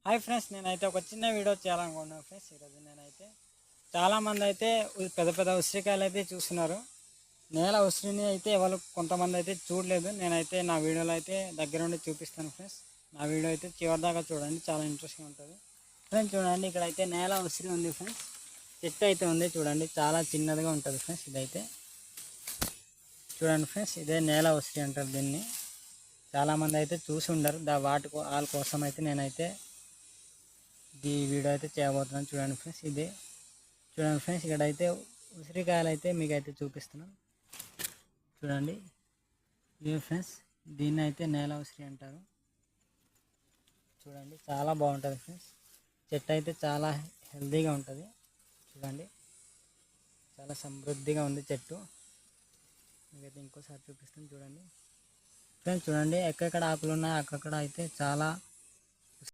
Hi friends, నేనైతే ఒక చిన్న వీడియో చేయాలనుకుంటున్నాను ఫ్రెండ్స్. ఈరోజు నేనైతే చాలామంది అయితే పెద్ద పెద్ద ఉసిరికాయలు అయితే చూస్తున్నారు. నేల ఉసిరిని అయితే ఎవరు కొంతమంది అయితే చూడలేదు. నేనైతే నా వీడియోలో అయితే దగ్గర ఉండి చూపిస్తాను ఫ్రెండ్స్. నా వీడియో అయితే చివరిదాకా చూడండి, చాలా ఇంట్రెస్టింగ్ ఉంటుంది ఫ్రెండ్స్. చూడండి, ఇక్కడ అయితే నేల ఉసిరి ఉంది ఫ్రెండ్స్. చెట్టు అయితే ఉంది చూడండి, చాలా చిన్నదిగా ఉంటుంది ఫ్రెండ్స్. ఇదైతే చూడండి ఫ్రెండ్స్, ఇదే నేల ఉసిరి అంటారు దీన్ని. చాలామంది అయితే చూసి ఉండరు. వాళ్ళ కోసం అయితే నేనైతే ఈ వీడియో అయితే చేయబోతున్నాను. చూడండి ఫ్రెండ్స్, ఇదే చూడండి ఫ్రెండ్స్, ఇక్కడైతే ఉసిరికాయలు అయితే మీకు అయితే చూపిస్తున్నాను. చూడండి, ఇదే ఫ్రెండ్స్, దీన్ని అయితే నేల ఉసిరి అంటారు. చూడండి, చాలా బాగుంటుంది ఫ్రెండ్స్. చెట్టు అయితే చాలా హెల్తీగా ఉంటుంది. చూడండి, చాలా సమృద్ధిగా ఉంది చెట్టు. మీకైతే ఇంకోసారి చూపిస్తాను. చూడండి ఫ్రెండ్స్, చూడండి ఎక్కడెక్కడ ఆకులు ఉన్నాయి, అక్కడక్కడ అయితే చాలా